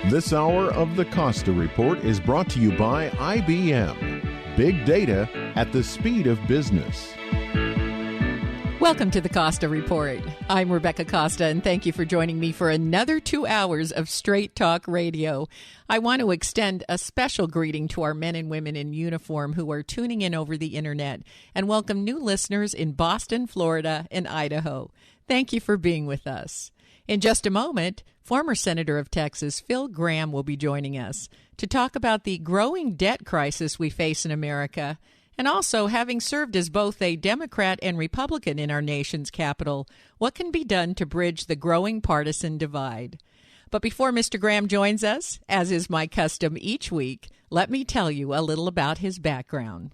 This hour of the Costa Report is brought to you by IBM. Big data at the speed of business. Welcome to the Costa Report. I'm Rebecca Costa, and thank you for joining me for another 2 hours of Straight Talk Radio. I want to extend a special greeting to our men and women in uniform who are tuning in over the internet, and welcome new listeners in Boston, Florida, and Idaho. Thank you for being with us. In just a moment, former Senator of Texas Phil Gramm will be joining us to talk about the growing debt crisis we face in America, and also, having served as both a Democrat and Republican in our nation's capital, what can be done to bridge the growing partisan divide. But before Mr. Gramm joins us, as is my custom each week, let me tell you a little about his background.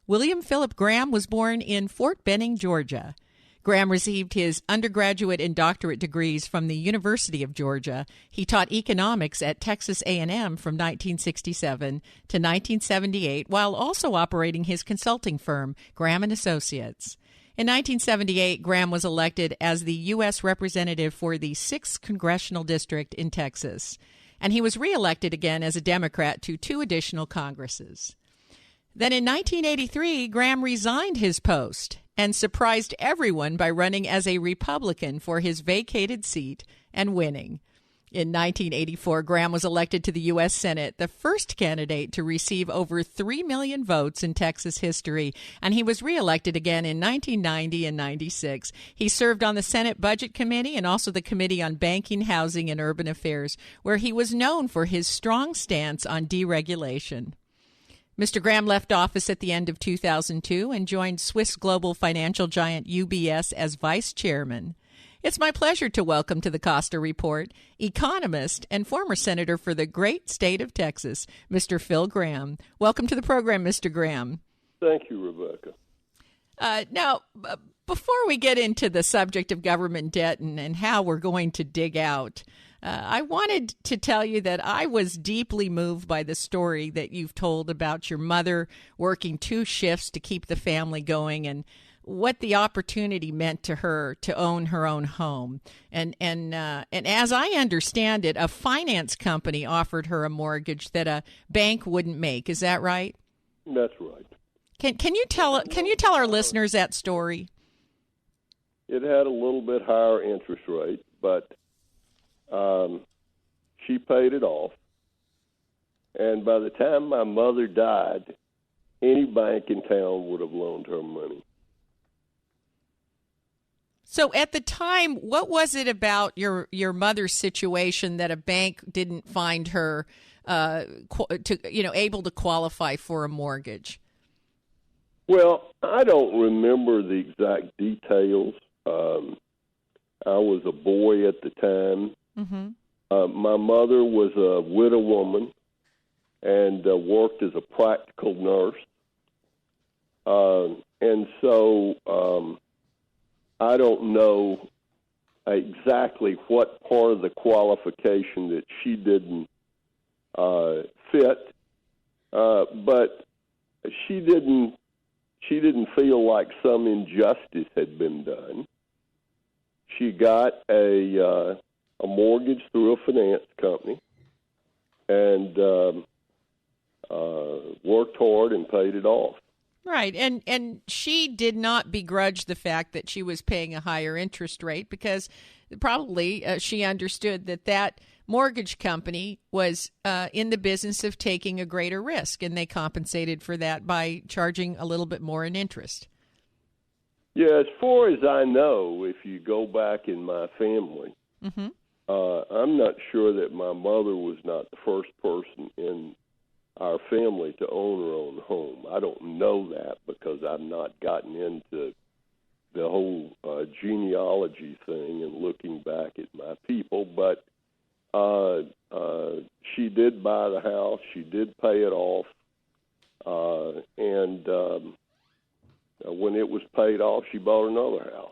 William Phillip Gramm was born in Fort Benning, Georgia. Gramm received his undergraduate and doctorate degrees from the University of Georgia. He taught economics at Texas A&M from 1967 to 1978, while also operating his consulting firm, Gramm & Associates. In 1978, Gramm was elected as the U.S. representative for the 6th Congressional District in Texas, and he was reelected again as a Democrat to 2 additional Congresses. Then in 1983, Gramm resigned his post and surprised everyone by running as a Republican for his vacated seat and winning. In 1984, Gramm was elected to the U.S. Senate, the first candidate to receive over 3 million votes in Texas history, and he was reelected again in 1990 and 96. He served on the Senate Budget Committee and also the Committee on Banking, Housing, and Urban Affairs, where he was known for his strong stance on deregulation. Mr. Gramm left office at the end of 2002 and joined Swiss global financial giant UBS as vice chairman. It's my pleasure to welcome to the Costa Report economist and former senator for the great state of Texas, Mr. Phil Gramm. Welcome to the program, Mr. Gramm. Thank you, Rebecca. Now, before we get into the subject of government debt and how we're going to dig out, I wanted to tell you that I was deeply moved by the story that you've told about your mother working 2 shifts to keep the family going and what the opportunity meant to her to own her own home. And as I understand it, a finance company offered her a mortgage that a bank wouldn't make. Is that right? That's right. Can you tell our listeners that story? It had a little bit higher interest rate, but she paid it off. And by the time my mother died, any bank in town would have loaned her money. So at the time, what was it about your mother's situation that a bank didn't find her able to qualify for a mortgage? Well, I don't remember the exact details. I was a boy at the time. Mm-hmm. My mother was a widow woman and worked as a practical nurse. And so I don't know exactly what part of the qualification that she didn't fit, but she didn't feel like some injustice had been done. She got a mortgage through a finance company and worked hard and paid it off. Right, and she did not begrudge the fact that she was paying a higher interest rate because probably she understood that mortgage company was in the business of taking a greater risk, and they compensated for that by charging a little bit more in interest. Yeah, as far as I know, if you go back in my family, mm-hmm. I'm not sure that my mother was not the first person in our family to own her own home. I don't know that because I've not gotten into the whole genealogy thing and looking back at my people, but she did buy the house. She did pay it off, and when it was paid off, she bought another house.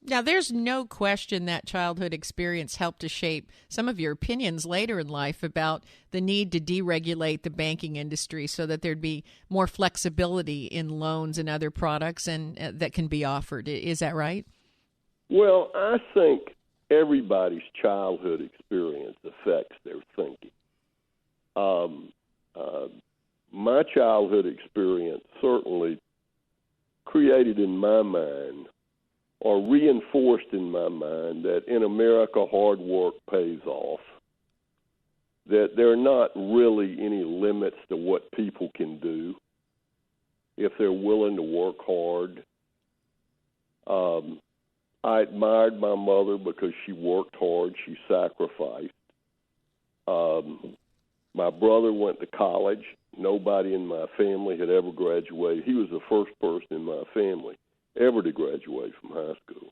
Now, there's no question that childhood experience helped to shape some of your opinions later in life about the need to deregulate the banking industry so that there'd be more flexibility in loans and other products and that can be offered. Is that right? Well, I think everybody's childhood experience affects their thinking. My childhood experience certainly created in my mind or reinforced in my mind that in America hard work pays off, that there are not really any limits to what people can do if they're willing to work hard. I admired my mother because she worked hard, she sacrificed. My brother went to college. Nobody in my family had ever graduated. He was the first person in my family ever to graduate from high school.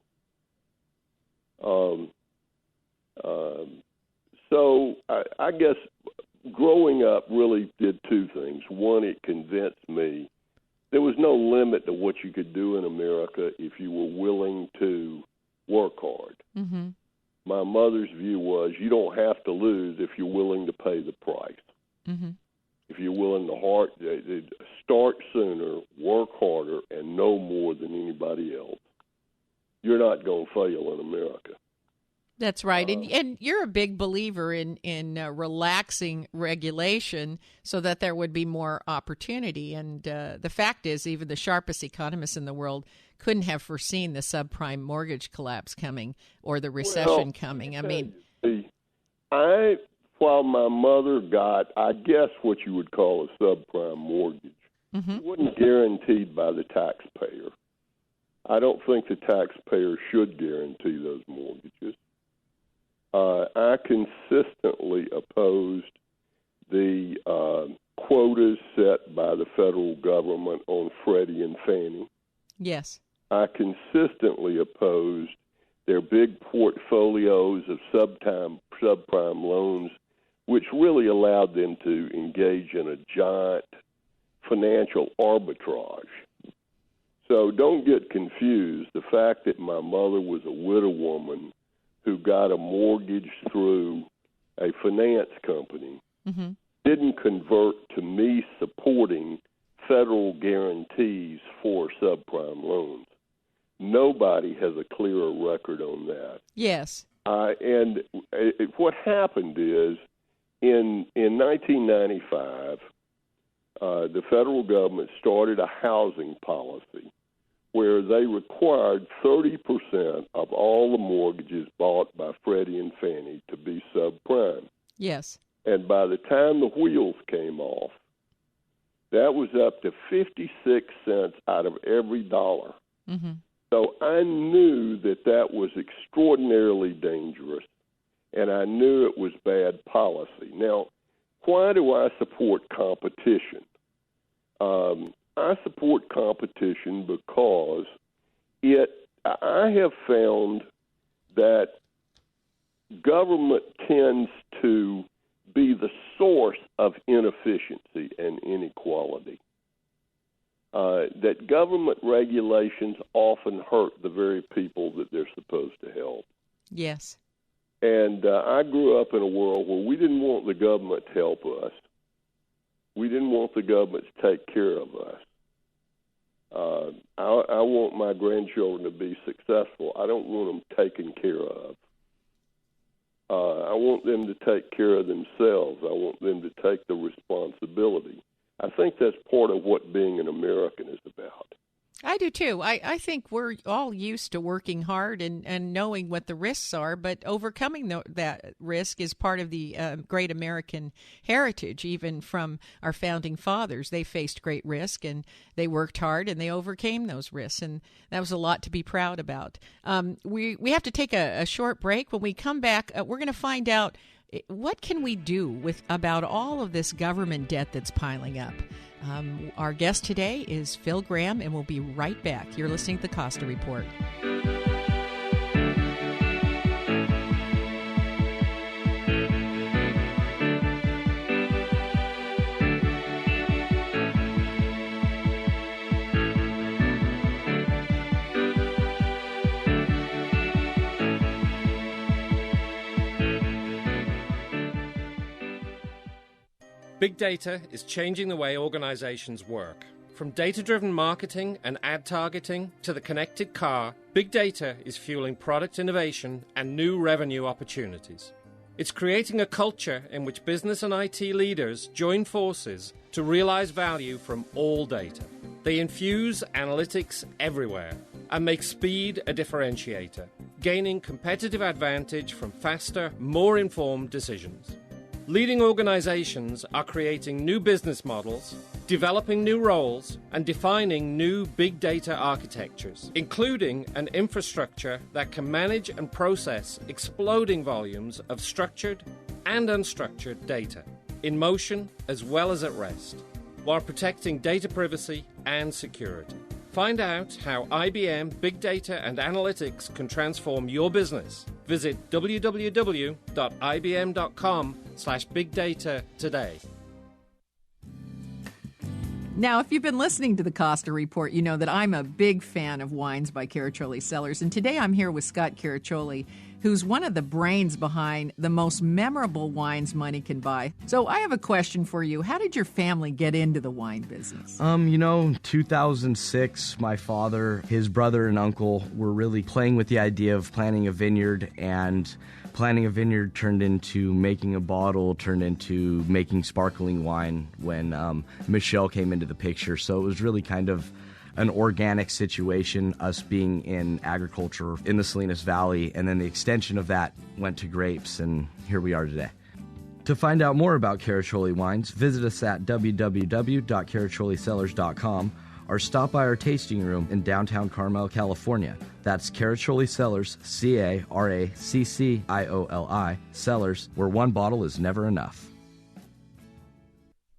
So I guess growing up really did two things. One, it convinced me there was no limit to what you could do in America if you were willing to work hard. Mm-hmm. My mother's view was you don't have to lose if you're willing to pay the price. Mm-hmm. If you're willing to start sooner, work harder, and know more than anybody else, you're not going to fail in America. That's right. And you're a big believer in relaxing regulation so that there would be more opportunity. And the fact is, even the sharpest economists in the world couldn't have foreseen the subprime mortgage collapse coming or the recession coming. I mean, while my mother got, I guess, what you would call a subprime mortgage, mm-hmm. it wasn't guaranteed by the taxpayer. I don't think the taxpayer should guarantee those mortgages. I consistently opposed the quotas set by the federal government on Freddie and Fannie. Yes. I consistently opposed their big portfolios of subprime loans, which really allowed them to engage in a giant financial arbitrage. So don't get confused. The fact that my mother was a widow woman who got a mortgage through a finance company mm-hmm. didn't convert to me supporting federal guarantees for subprime loans. Nobody has a clearer record on that. Yes. And what happened is in 1995, the federal government started a housing policy where they required 30% of all the mortgages bought by Freddie and Fannie to be subprime. Yes. And by the time the wheels came off, that was up to 56 cents out of every dollar. Mm-hmm. So I knew that was extraordinarily dangerous, and I knew it was bad policy. Now, why do I support competition? I support competition because I have found that government tends to be the source of inefficiency and inequality. That government regulations often hurt the very people that they're supposed to help. Yes. And I grew up in a world where we didn't want the government to help us. We didn't want the government to take care of us. I want my grandchildren to be successful. I don't want them taken care of. I want them to take care of themselves. I want them to take the responsibility. I think that's part of what being an American is about. I do too. I think we're all used to working hard and knowing what the risks are, but overcoming that risk is part of the great American heritage, even from our founding fathers. They faced great risk and they worked hard and they overcame those risks, and that was a lot to be proud about. We have to take a short break. When we come back, we're going to find out what can we do about all of this government debt that's piling up. Our guest today is Phil Gramm, and we'll be right back. You're listening to the Costa Report. Big data is changing the way organizations work. From data-driven marketing and ad targeting to the connected car, big data is fueling product innovation and new revenue opportunities. It's creating a culture in which business and IT leaders join forces to realize value from all data. They infuse analytics everywhere and make speed a differentiator, gaining competitive advantage from faster, more informed decisions. Leading organizations are creating new business models, developing new roles, and defining new big data architectures, including an infrastructure that can manage and process exploding volumes of structured and unstructured data, in motion as well as at rest, while protecting data privacy and security. Find out how IBM Big Data and Analytics can transform your business. Visit www.ibm.com/bigdata today. Now, if you've been listening to the Costa Report, you know that I'm a big fan of wines by Caraccioli Cellars. And today I'm here with Scott Caraccioli, who's one of the brains behind the most memorable wines money can buy. So I have a question for you. How did your family get into the wine business? 2006, my father, his brother, and uncle were really playing with the idea of planting a vineyard, and planting a vineyard turned into making a bottle, turned into making sparkling wine when Michelle came into the picture. So it was really kind of an organic situation, us being in agriculture in the Salinas Valley, and then the extension of that went to grapes, and here we are today. To find out more about Caraccioli wines, visit us at www.caracciolicellars.com or stop by our tasting room in downtown Carmel, California. That's Caraccioli Cellars, Caraccioli, Cellars, where one bottle is never enough.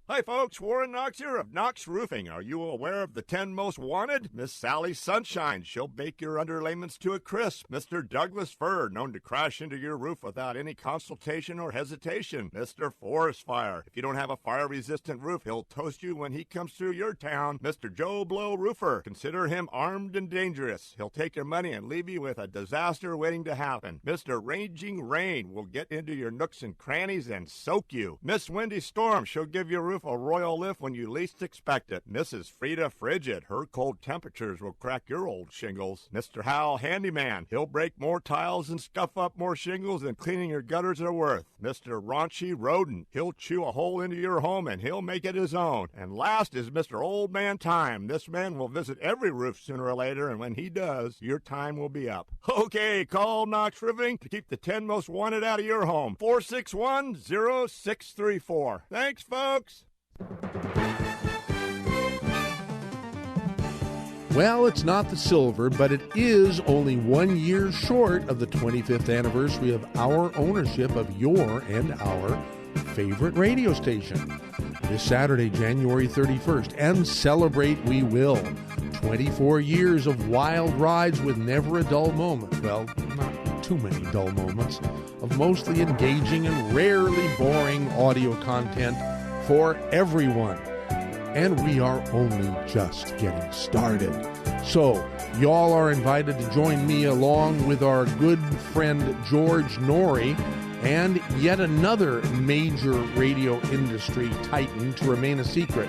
Hi folks, Warren Knox here of Knox Roofing. Are you aware of the 10 most wanted? Miss Sally Sunshine, she'll bake your underlayments to a crisp. Mr. Douglas Fir, known to crash into your roof without any consultation or hesitation. Mr. Forest Fire, if you don't have a fire-resistant roof, he'll toast you when he comes through your town. Mr. Joe Blow Roofer, consider him armed and dangerous. He'll take your money and leave you with a disaster waiting to happen. Mr. Raging Rain will get into your nooks and crannies and soak you. Miss Windy Storm, she'll give your roof a royal lift when you least expect it. Mrs. Frida Frigid, her cold temperatures will crack your old shingles. Mr. Hal Handyman, he'll break more tiles and scuff up more shingles than cleaning your gutters are worth. Mr. Raunchy Rodent, he'll chew a hole into your home and he'll make it his own. And last is Mr. Old Man Time. This man will visit every roof sooner or later, and when he does, your time will be up. Okay, call Knox Roofing to keep the 10 most wanted out of your home. 461-0634. Thanks, folks. Well, it's not the silver, but it is only 1 year short of the 25th anniversary of our ownership of your and our favorite radio station. This Saturday, January 31st, and celebrate we will. 24 years of wild rides with never a dull moment. Well, not too many dull moments, of mostly engaging and rarely boring audio content for everyone. And we are only just getting started. So, y'all are invited to join me along with our good friend George Norrie and yet another major radio industry titan to remain a secret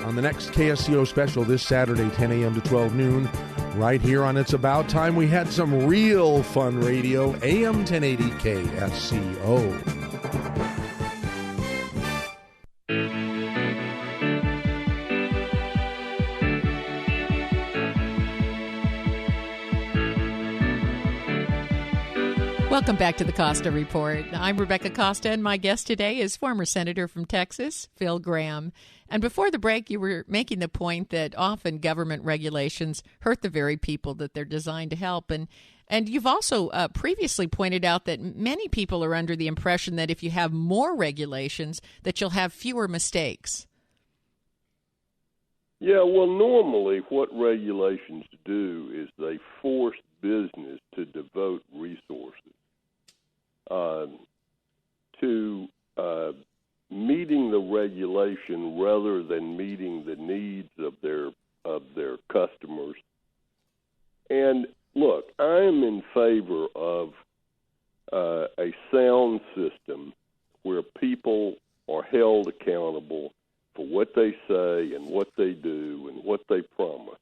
on the next KSCO special this Saturday, 10 a.m. to 12 noon, right here on It's About Time. We had some real fun radio, AM 1080 KSCO. Welcome back to the Costa Report. I'm Rebecca Costa, and my guest today is former Senator from Texas, Phil Gramm. And before the break, you were making the point that often government regulations hurt the very people that they're designed to help. And you've also previously pointed out that many people are under the impression that if you have more regulations, that you'll have fewer mistakes. Yeah, well, normally what regulations do is they force business to devote resources to meeting the regulation rather than meeting the needs of their customers. And look, I am in favor of a sound system where people are held accountable for what they say and what they do and what they promise.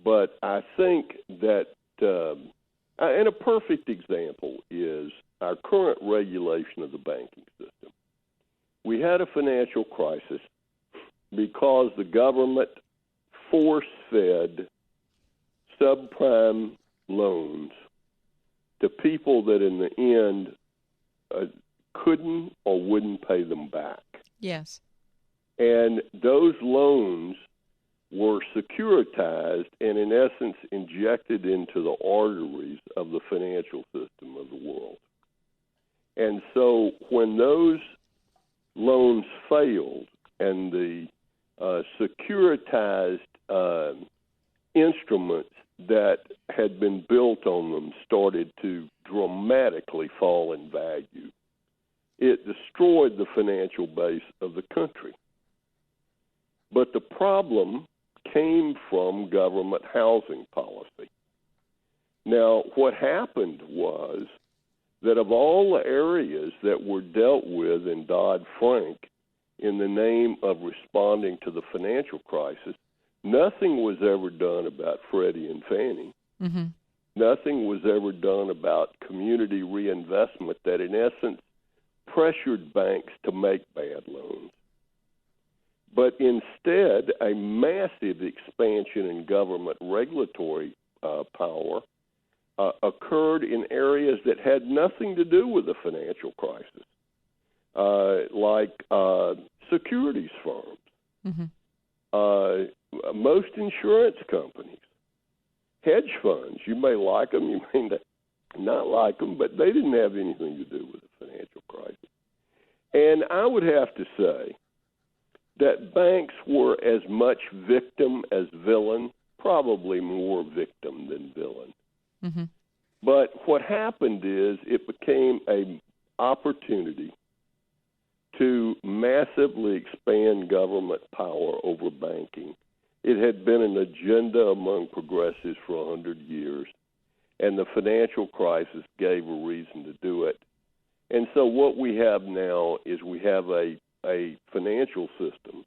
But I think that, and a perfect example is our current regulation of the banking system. We had a financial crisis because the government force-fed subprime loans to people that in the end couldn't or wouldn't pay them back. Yes. And those loans were securitized and, in essence, injected into the arteries of the financial system of the world. And so when those loans failed and the securitized instruments that had been built on them started to dramatically fall in value, it destroyed the financial base of the country. But the problem came from government housing policy. Now, what happened was that of all the areas that were dealt with in Dodd-Frank in the name of responding to the financial crisis, nothing was ever done about Freddie and Fannie. Mm-hmm. Nothing was ever done about community reinvestment that, in essence, pressured banks to make bad loans. But instead, a massive expansion in government regulatory power occurred in areas that had nothing to do with the financial crisis, like securities firms, mm-hmm. Most insurance companies, hedge funds. You may like them, you may not like them, but they didn't have anything to do with the financial crisis. And I would have to say that banks were as much victim as villain, probably more victim than villain. Mm-hmm. But what happened is it became an opportunity to massively expand government power over banking. It had been an agenda among progressives for 100 years, and the financial crisis gave a reason to do it. And so what we have now is we have a financial system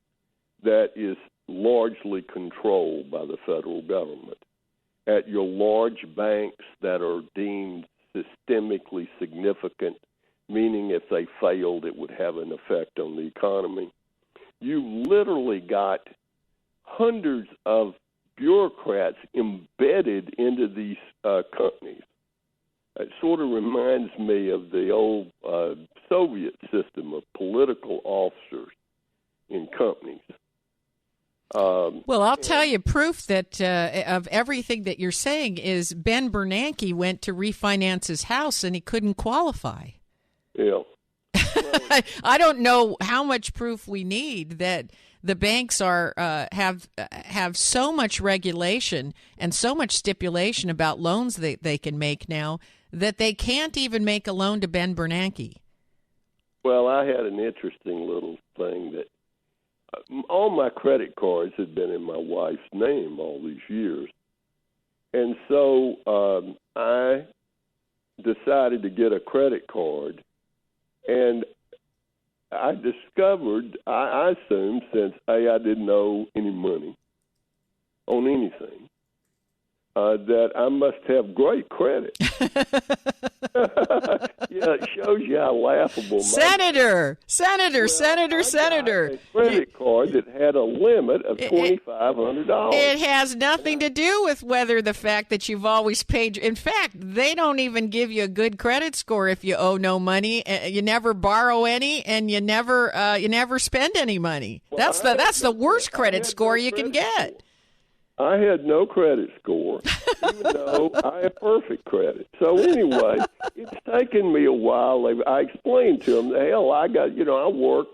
that is largely controlled by the federal government. At your large banks that are deemed systemically significant, meaning if they failed, it would have an effect on the economy, you literally got hundreds of bureaucrats embedded into these companies. It sort of reminds me of the old Soviet system of political officers in companies. Well, I'll tell you, proof that of everything that you're saying is Ben Bernanke went to refinance his house and he couldn't qualify. Yeah. Well, I don't know how much proof we need that the banks are have so much regulation and so much stipulation about loans that they can make now that they can't even make a loan to Ben Bernanke. Well, I had an interesting little thing that all my credit cards had been in my wife's name all these years. And so I decided to get a credit card, and I discovered, I assumed, since I didn't owe any money on anything, that I must have great credit. Yeah, it shows you how laughable. Senator. I got a credit card that had a limit of $2,500. It has nothing to do with whether the fact that you've always paid. In fact, they don't even give you a good credit score if you owe no money. You never borrow any, and you never spend any money. Well, that's the worst credit score you can get. I had no credit score, even though I have perfect credit. So anyway, it's taken me a while. I explained to them, hell, I work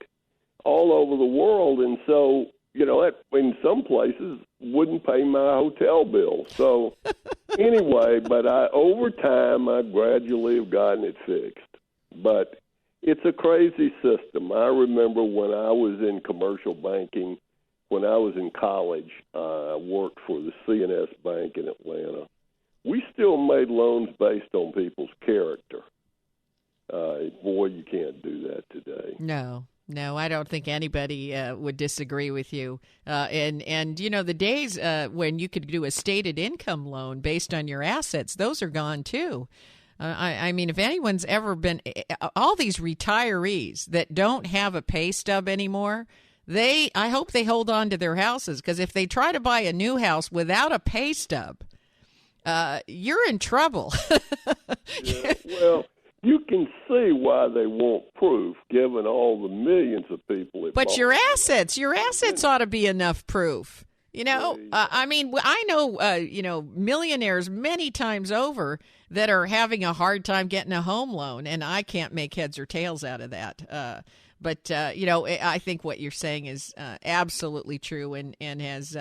all over the world, and so, in some places wouldn't pay my hotel bill. So anyway, but over time, I gradually have gotten it fixed. But it's a crazy system. I remember when I was in commercial banking, when I was in college, I worked for the CNS Bank in Atlanta. We still made loans based on people's character. Boy, you can't do that today. No. No, I don't think anybody would disagree with you. And you know, the days when you could do a stated income loan based on your assets, those are gone too. I mean, if anyone's ever been, all these retirees that don't have a pay stub anymore, I hope they hold on to their houses, because if they try to buy a new house without a pay stub, you're in trouble. Yeah, well, you can see why they want proof, given all the millions of people. But your assets ought to be enough proof. You know, I mean, I know, millionaires many times over that are having a hard time getting a home loan, and I can't make heads or tails out of that. But I think what you're saying is absolutely true, and has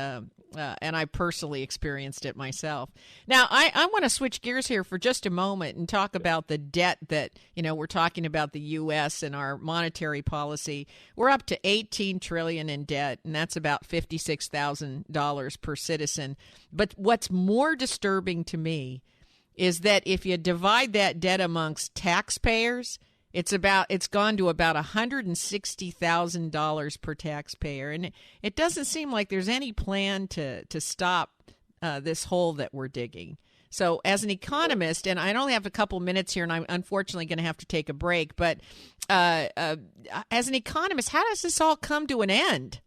and I personally experienced it myself. Now, I want to switch gears here for just a moment and talk about the debt that, we're talking about the U.S. and our monetary policy. We're up to $18 trillion in debt, and that's about $56,000 per citizen. But what's more disturbing to me is that if you divide that debt amongst taxpayers, it's gone to about $160,000 per taxpayer, and it doesn't seem like there's any plan to stop this hole that we're digging. So, as an economist, and I only have a couple minutes here, and I'm unfortunately going to have to take a break. But as an economist, how does this all come to an end?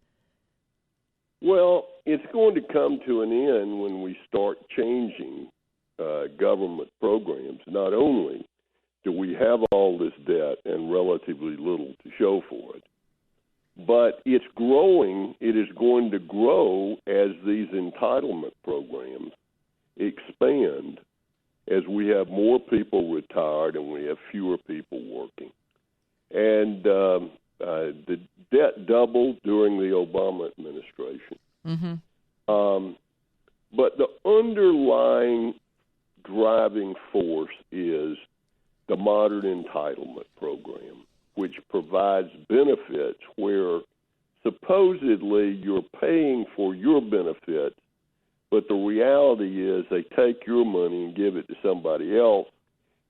Well, it's going to come to an end when we start changing government programs. Not only do we have all this debt and relatively little to show for it, but it's growing. It is going to grow as these entitlement programs expand, as we have more people retired and we have fewer people working. And the debt doubled during the Obama administration. Mm-hmm. But the underlying driving force is the modern entitlement program, which provides benefits where supposedly you're paying for your benefits, but the reality is they take your money and give it to somebody else,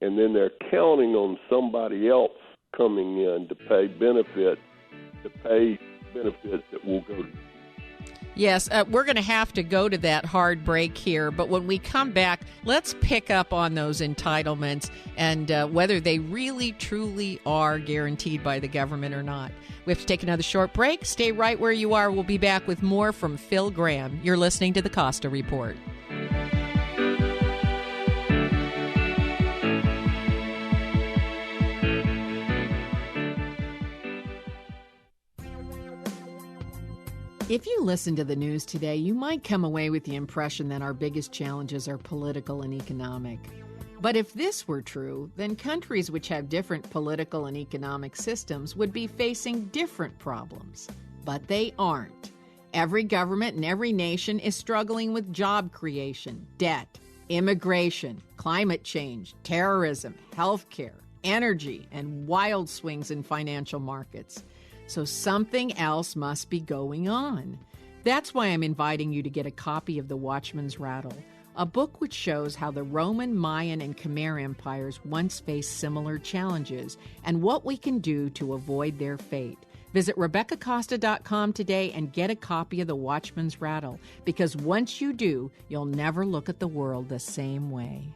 and then they're counting on somebody else coming in to pay benefits that will go to. Yes, we're going to have to go to that hard break here, but when we come back, let's pick up on those entitlements and whether they really, truly are guaranteed by the government or not. We have to take another short break. Stay right where you are. We'll be back with more from Phil Gramm. You're listening to the Costa Report. If you listen to the news today, you might come away with the impression that our biggest challenges are political and economic. But if this were true, then countries which have different political and economic systems would be facing different problems. But they aren't. Every government and every nation is struggling with job creation, debt, immigration, climate change, terrorism, healthcare, energy, and wild swings in financial markets. So something else must be going on. That's why I'm inviting you to get a copy of The Watchman's Rattle, a book which shows how the Roman, Mayan, and Khmer empires once faced similar challenges and what we can do to avoid their fate. Visit RebeccaCosta.com today and get a copy of The Watchman's Rattle, because once you do, you'll never look at the world the same way.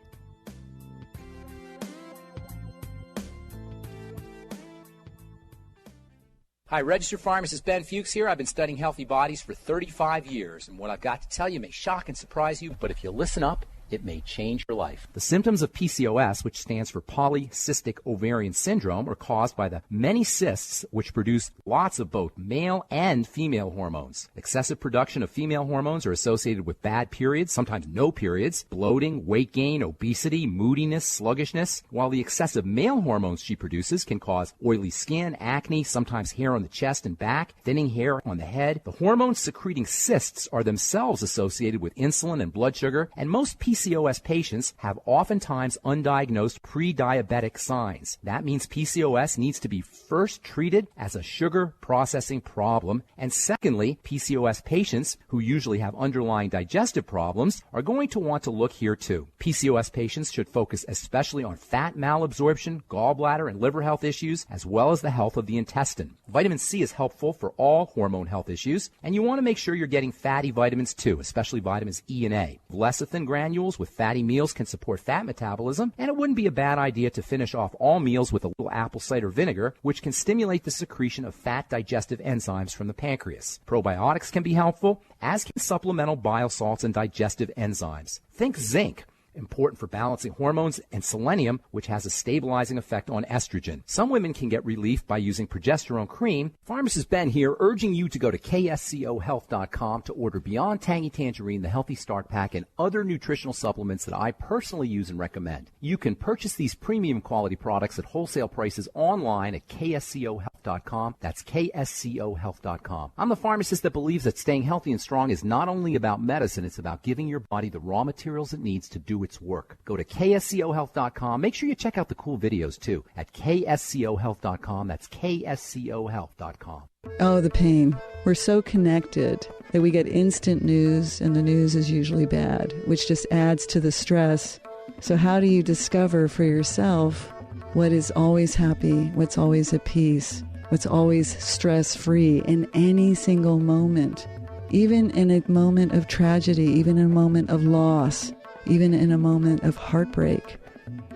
Hi, registered pharmacist Ben Fuchs here. I've been studying healthy bodies for 35 years, and what I've got to tell you may shock and surprise you, but if you listen up, it may change your life. The symptoms of PCOS, which stands for polycystic ovarian syndrome, are caused by the many cysts which produce lots of both male and female hormones. Excessive production of female hormones are associated with bad periods, sometimes no periods, bloating, weight gain, obesity, moodiness, sluggishness, while the excessive male hormones she produces can cause oily skin, acne, sometimes hair on the chest and back, thinning hair on the head. The hormones secreting cysts are themselves associated with insulin and blood sugar, and most PCOS PCOS patients have oftentimes undiagnosed pre-diabetic signs. That means PCOS needs to be first treated as a sugar processing problem, and secondly, PCOS patients who usually have underlying digestive problems are going to want to look here too. PCOS patients should focus especially on fat malabsorption, gallbladder and liver health issues, as well as the health of the intestine. Vitamin C is helpful for all hormone health issues, and you want to make sure you're getting fatty vitamins too, especially vitamins E and A. Lecithin granules with fatty meals can support fat metabolism, and it wouldn't be a bad idea to finish off all meals with a little apple cider vinegar, which can stimulate the secretion of fat digestive enzymes from the pancreas. Probiotics can be helpful, as can supplemental bile salts and digestive enzymes. Think zinc, important for balancing hormones, and selenium, which has a stabilizing effect on estrogen. Some women can get relief by using progesterone cream. Pharmacist Ben here, urging you to go to kscohealth.com to order Beyond Tangy Tangerine, the Healthy Start Pack, and other nutritional supplements that I personally use and recommend. You can purchase these premium quality products at wholesale prices online at kscohealth.com. That's kscohealth.com. I'm the pharmacist that believes that staying healthy and strong is not only about medicine, it's about giving your body the raw materials it needs to do its work. Go to kscohealth.com. Make sure you check out the cool videos too at kscohealth.com. That's kscohealth.com. Oh, the pain. We're so connected that we get instant news, and the news is usually bad, which just adds to the stress. So how do you discover for yourself what is always happy, what's always at peace, what's always stress-free in any single moment? Even in a moment of tragedy, even in a moment of loss, even in a moment of heartbreak.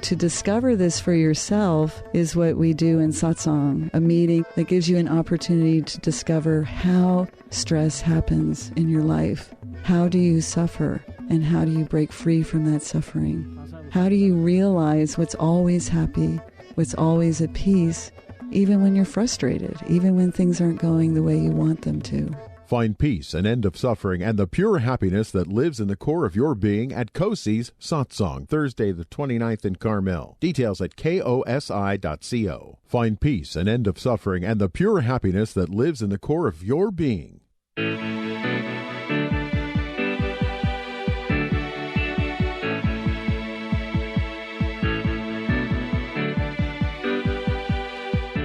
To discover this for yourself is what we do in satsang, a meeting that gives you an opportunity to discover how stress happens in your life. How do you suffer, and how do you break free from that suffering? How do you realize what's always happy, what's always at peace, even when you're frustrated, even when things aren't going the way you want them to? Find peace, an end of suffering, and the pure happiness that lives in the core of your being at Kosi's Satsang, Thursday the 29th in Carmel. Details at kosi.co. Find peace, an end of suffering, and the pure happiness that lives in the core of your being.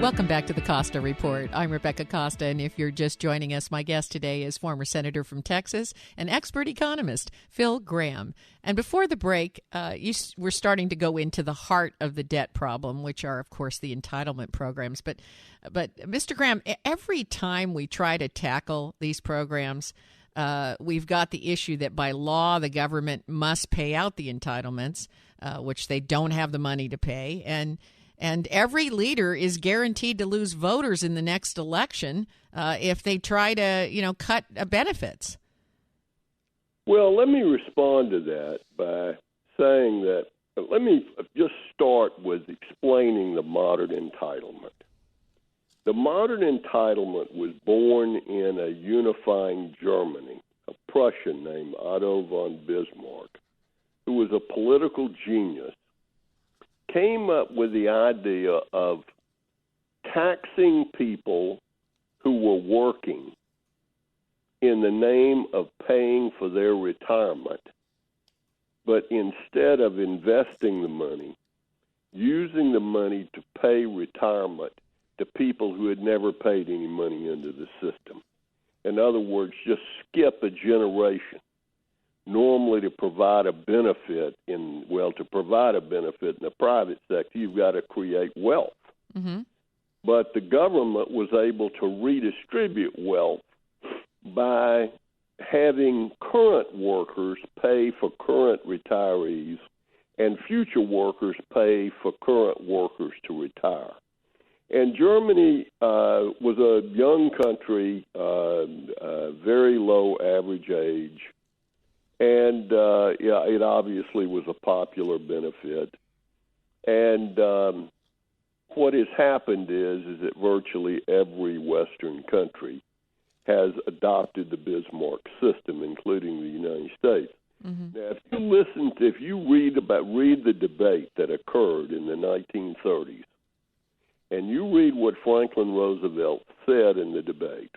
Welcome back to the Costa Report. I'm Rebecca Costa, and if you're just joining us, my guest today is former Senator from Texas and expert economist, Phil Gramm. And before the break, we're starting to go into the heart of the debt problem, which are, of course, the entitlement programs. But Mr. Gramm, every time we try to tackle these programs, we've got the issue that by law, the government must pay out the entitlements, which they don't have the money to pay. And every leader is guaranteed to lose voters in the next election if they try to, cut benefits. Well, let me respond to that by saying that, let me just start with explaining the modern entitlement. The modern entitlement was born in a unifying Germany, a Prussian named Otto von Bismarck, who was a political genius, came up with the idea of taxing people who were working in the name of paying for their retirement, but instead of investing the money, using the money to pay retirement to people who had never paid any money into the system. In other words, just skip a generation. Normally to provide a benefit in the private sector, you've got to create wealth. Mm-hmm. But the government was able to redistribute wealth by having current workers pay for current retirees and future workers pay for current workers to retire. And Germany was a young country, very low average age. And, it obviously was a popular benefit. And what has happened is that virtually every Western country has adopted the Bismarck system, including the United States. Mm-hmm. Now, if you read the debate that occurred in the 1930s, and you read what Franklin Roosevelt said in the debate,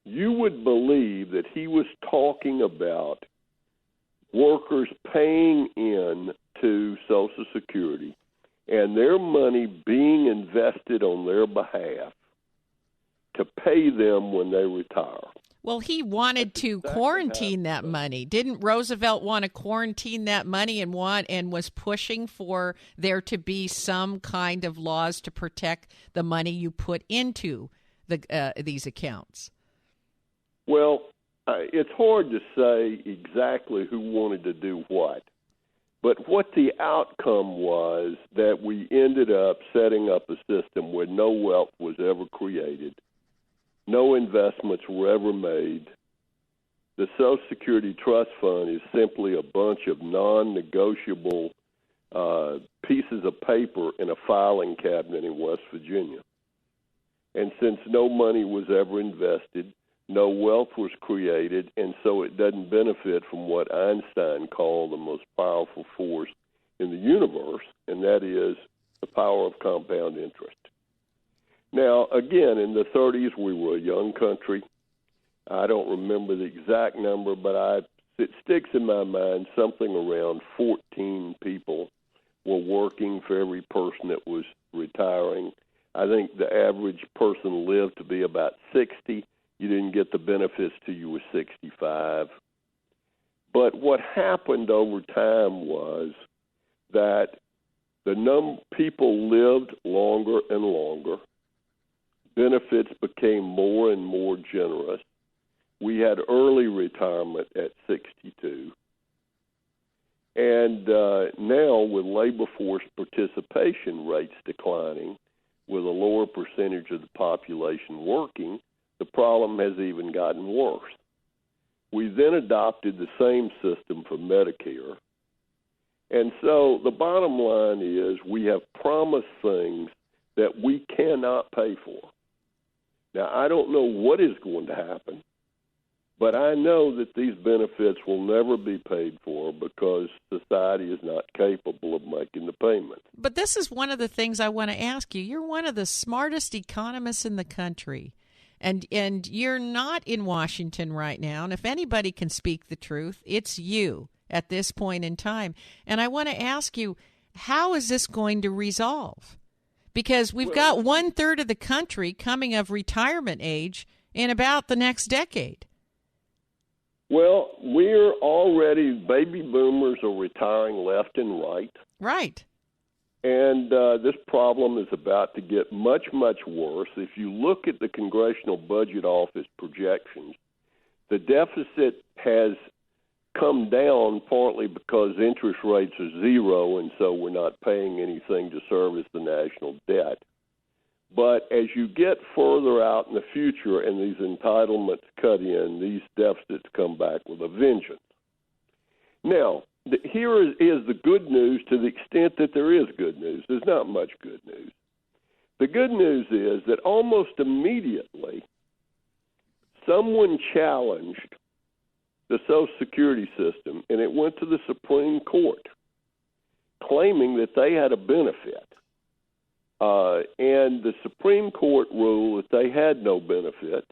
you would believe that he was talking about workers paying in to Social Security and their money being invested on their behalf to pay them when they retire. Well, he wanted to quarantine that money. Didn't Roosevelt want to quarantine that money and was pushing for there to be some kind of laws to protect the money you put into these accounts? Well, it's hard to say exactly who wanted to do what. But what the outcome was that we ended up setting up a system where no wealth was ever created. No investments were ever made. The Social Security Trust Fund is simply a bunch of non-negotiable pieces of paper in a filing cabinet in West Virginia. And since no money was ever invested, no wealth was created, and so it doesn't benefit from what Einstein called the most powerful force in the universe, and that is the power of compound interest. Now, again, in the 30s, we were a young country. I don't remember the exact number, but it sticks in my mind something around 14 people were working for every person that was retiring. I think the average person lived to be about 60. You didn't get the benefits till you were 65. But what happened over time was that people lived longer and longer. Benefits became more and more generous. We had early retirement at 62. And now with labor force participation rates declining, with a lower percentage of the population working, the problem has even gotten worse. We then adopted the same system for Medicare. And so the bottom line is we have promised things that we cannot pay for. Now, I don't know what is going to happen, but I know that these benefits will never be paid for because society is not capable of making the payment. But this is one of the things I want to ask you. You're one of the smartest economists in the country, and you're not in Washington right now. And if anybody can speak the truth, it's you at this point in time. And I want to ask you, how is this going to resolve? Because we've got 1/3 of the country coming of retirement age in about the next decade. Well, we're already, baby boomers are retiring left and right. Right. And this problem is about to get much, much worse. If you look at the Congressional Budget Office projections, the deficit has come down partly because interest rates are zero, and so we're not paying anything to service the national debt. But as you get further out in the future and these entitlements cut in, these deficits come back with a vengeance. Now, here is the good news to the extent that there is good news. There's not much good news. The good news is that almost immediately someone challenged the Social Security system, and it went to the Supreme Court, claiming that they had a benefit. And the Supreme Court ruled that they had no benefit,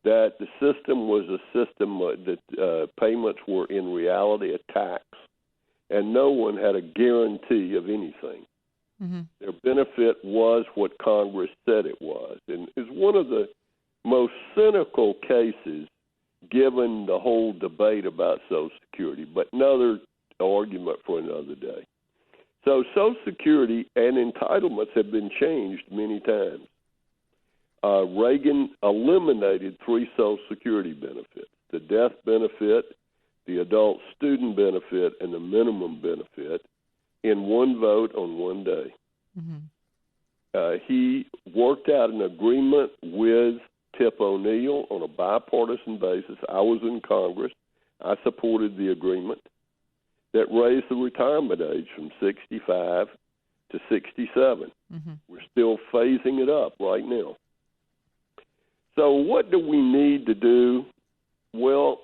that the system was a system that payments were in reality a tax, and no one had a guarantee of anything. Mm-hmm. Their benefit was what Congress said it was. And it's one of the most cynical cases given the whole debate about Social Security, but another argument for another day. So Social Security and entitlements have been changed many times. Reagan eliminated 3 Social Security benefits: the death benefit, the adult student benefit, and the minimum benefit in one vote on one day. Mm-hmm. He worked out an agreement with Tip O'Neill on a bipartisan basis. I was in Congress. I supported the agreement that raised the retirement age from 65 to 67. Mm-hmm. We're still phasing it up right now. So what do we need to do? Well,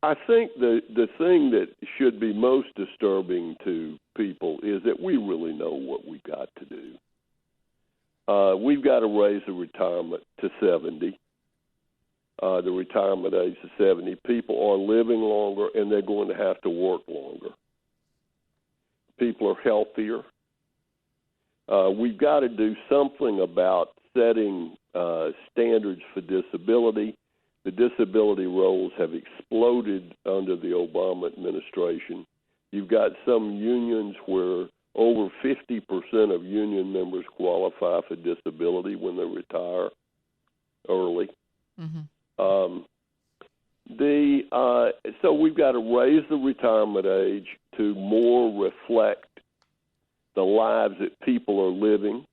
I think the thing that should be most disturbing to people is that we really know what we've got to do. We've got to raise the retirement to 70. the retirement age to 70. People are living longer, and they're going to have to work longer. People are healthier. We've got to do something about setting standards for disability. The disability rolls have exploded under the Obama administration. You've got some unions where over 50% of union members qualify for disability when they retire early. Mm-hmm. So we've got to raise the retirement age to more reflect the lives that people are living.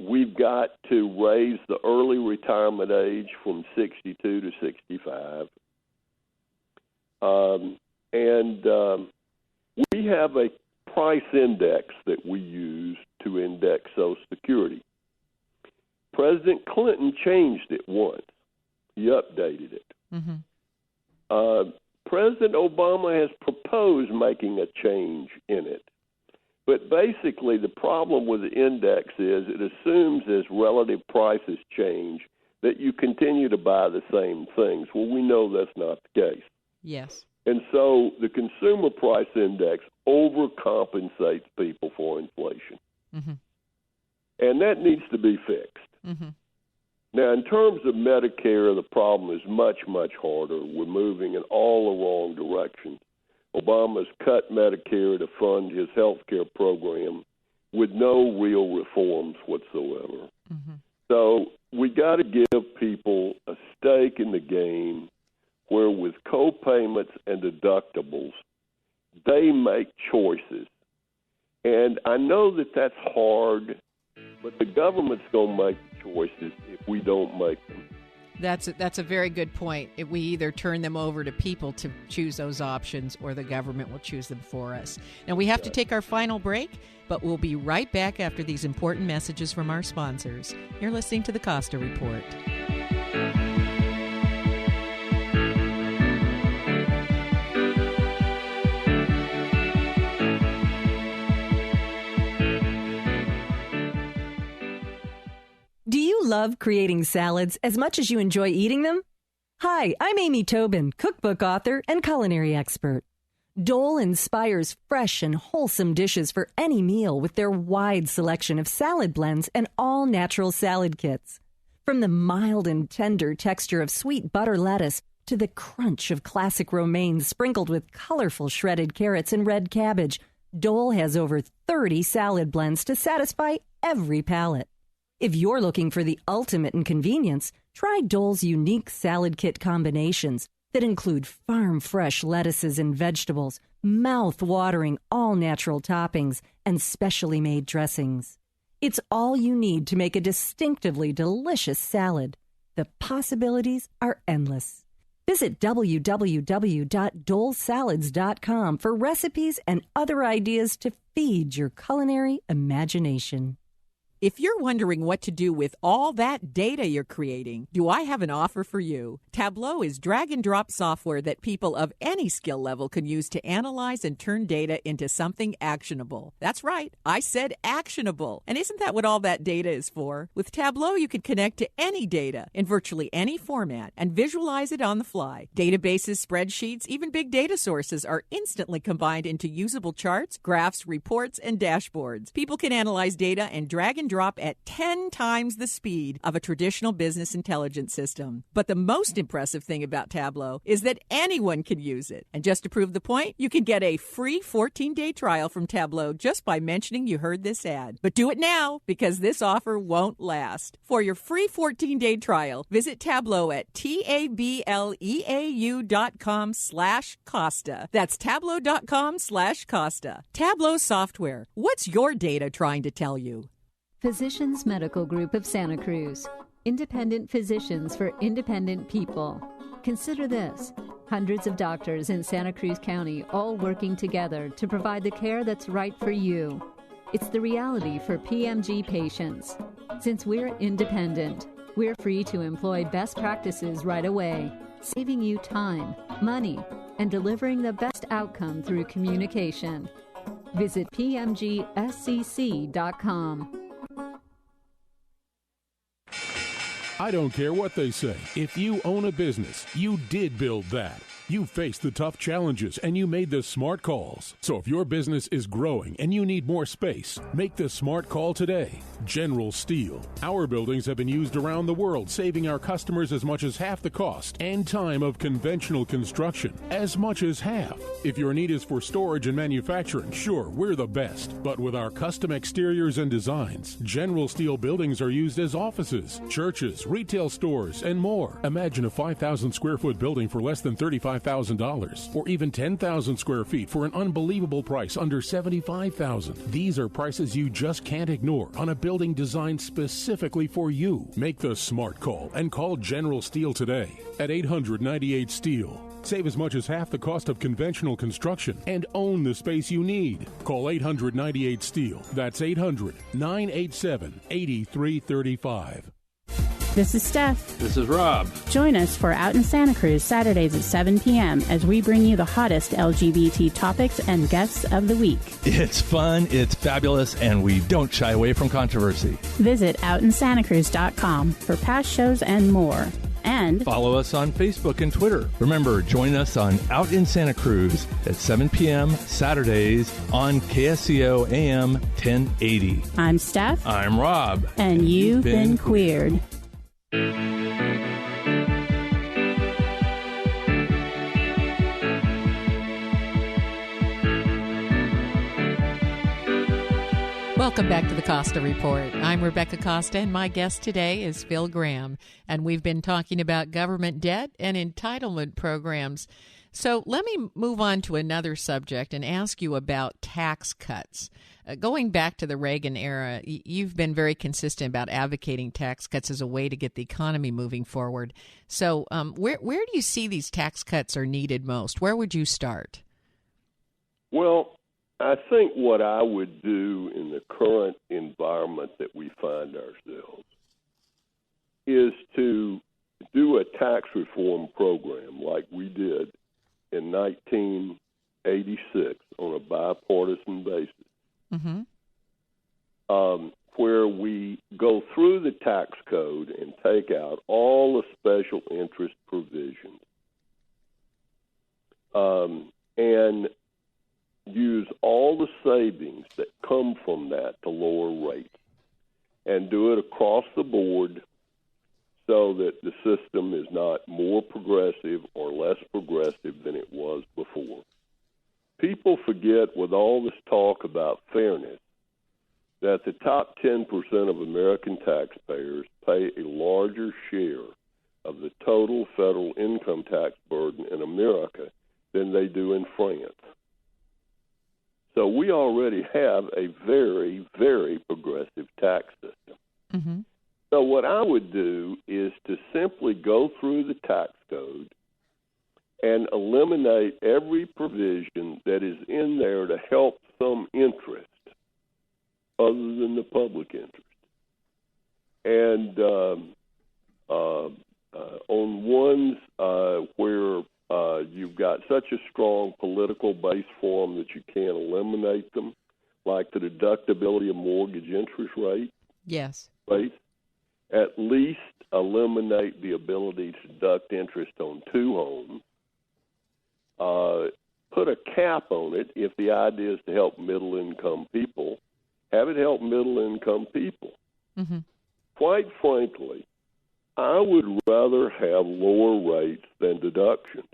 We've got to raise the early retirement age from 62 to 65. We have a price index that we use to index Social Security. President Clinton changed it once. He updated it. Mm-hmm. President Obama has proposed making a change in it. But basically, the problem with the index is it assumes as relative prices change that you continue to buy the same things. Well, we know that's not the case. Yes. And so the consumer price index overcompensates people for inflation. Mm-hmm. And that needs to be fixed. Mm-hmm. Now, in terms of Medicare, the problem is much, much harder. We're moving in all the wrong directions. Obama's cut Medicare to fund his health care program with no real reforms whatsoever. Mm-hmm. So we got to give people a stake in the game where with co-payments and deductibles, they make choices. And I know that that's hard, but the government's going to make choices if we don't make them. That's a very good point. We either turn them over to people to choose those options or the government will choose them for us. Now, we have to take our final break, but we'll be right back after these important messages from our sponsors. You're listening to the Costa Report. Do you love creating salads as much as you enjoy eating them? Hi, I'm Amy Tobin, cookbook author and culinary expert. Dole inspires fresh and wholesome dishes for any meal with their wide selection of salad blends and all-natural salad kits. From the mild and tender texture of sweet butter lettuce to the crunch of classic romaine sprinkled with colorful shredded carrots and red cabbage, Dole has over 30 salad blends to satisfy every palate. If you're looking for the ultimate in convenience, try Dole's unique salad kit combinations that include farm-fresh lettuces and vegetables, mouth-watering all-natural toppings, and specially made dressings. It's all you need to make a distinctively delicious salad. The possibilities are endless. Visit www.dolesalads.com for recipes and other ideas to feed your culinary imagination. If you're wondering what to do with all that data you're creating, do I have an offer for you? Tableau is drag-and-drop software that people of any skill level can use to analyze and turn data into something actionable. That's right, I said actionable. And isn't that what all that data is for? With Tableau, you can connect to any data in virtually any format and visualize it on the fly. Databases, spreadsheets, even big data sources are instantly combined into usable charts, graphs, reports, and dashboards. People can analyze data and drag and drop at 10 times the speed of a traditional business intelligence system. But the most impressive thing about Tableau is that anyone can use it. And just to prove the point, you can get a free 14-day trial from Tableau just by mentioning you heard this ad. But do it now, because this offer won't last. For your free 14-day trial, visit Tableau at tableau.com/Costa. That's tableau.com/Costa. Tableau software. What's your data trying to tell you? Physicians Medical Group of Santa Cruz. Independent physicians for independent people. Consider this. Hundreds of doctors in Santa Cruz County all working together to provide the care that's right for you. It's the reality for PMG patients. Since we're independent, we're free to employ best practices right away, saving you time, money, and delivering the best outcome through communication. Visit pmgscc.com. I don't care what they say. If you own a business, you did build that. You faced the tough challenges and you made the smart calls. So if your business is growing and you need more space, make the smart call today. General Steel. Our buildings have been used around the world, saving our customers as much as half the cost and time of conventional construction. As much as half. If your need is for storage and manufacturing, sure, we're the best. But with our custom exteriors and designs, General Steel buildings are used as offices, churches, retail stores, and more. Imagine a 5,000 square foot building for less than $35,000, or even 10,000 square feet for an unbelievable price under $75,000. These are prices you just can't ignore on a building designed specifically for you. Make the smart call and call General Steel today at 898 Steel. Save as much as half the cost of conventional construction and own the space you need. Call 898 Steel. That's 800-987-8335. This is Steph. This is Rob. Join us for Out in Santa Cruz Saturdays at 7 p.m. as we bring you the hottest LGBT topics and guests of the week. It's fun, it's fabulous, and we don't shy away from controversy. Visit OutinSantaCruz.com for past shows and more. And follow us on Facebook and Twitter. Remember, join us on Out in Santa Cruz at 7 p.m. Saturdays on KSCO AM 1080. I'm Steph. I'm Rob. And you've been queered. Welcome back to the Costa Report. I'm Rebecca Costa, and my guest today is Phil Gramm, and we've been talking about government debt and entitlement programs. So let me move on to another subject and ask you about tax cuts. Going back to the Reagan era, you've been very consistent about advocating tax cuts as a way to get the economy moving forward. So where do you see these tax cuts are needed most? Where would you start? Well, I think what I would do in the current environment that we find ourselves is to do a tax reform program like we did in 1986 on a bipartisan basis, where we go through the tax code and take out all the special interest provisions and use all the savings that come from that to lower rates and do it across the board so that the system is not more progressive or less progressive than it was before. People forget, with all this talk about fairness, that the top 10% of American taxpayers pay a larger share of the total federal income tax burden in America than they do in France. So we already have a very, very progressive tax system. Mm-hmm. So what I would do is to simply go through the tax code and eliminate every provision that is in there to help some interest other than the public interest. And on ones where you've got such a strong political base for them that you can't eliminate them, like the deductibility of mortgage interest rate. Yes. Rates, at least eliminate the ability to deduct interest on two homes. Put a cap on it if the idea is to help middle-income people. Have it help middle-income people. Mm-hmm. Quite frankly, I would rather have lower rates than deductions,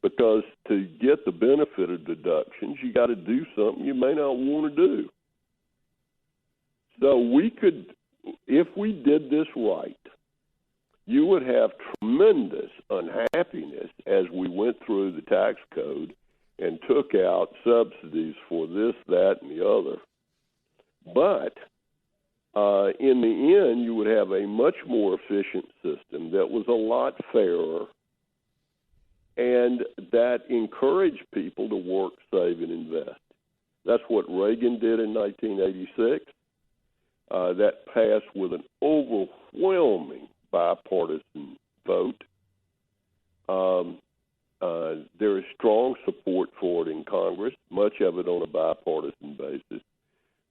because to get the benefit of deductions, you got to do something you may not want to do. So we could, if we did this right, you would have tremendous unhappiness as we went through the tax code and took out subsidies for this, that, and the other. But in the end, you would have a much more efficient system that was a lot fairer and that encouraged people to work, save, and invest. That's what Reagan did in 1986. That passed with an overwhelming bipartisan vote. There is strong support for it in Congress, much of it on a bipartisan basis.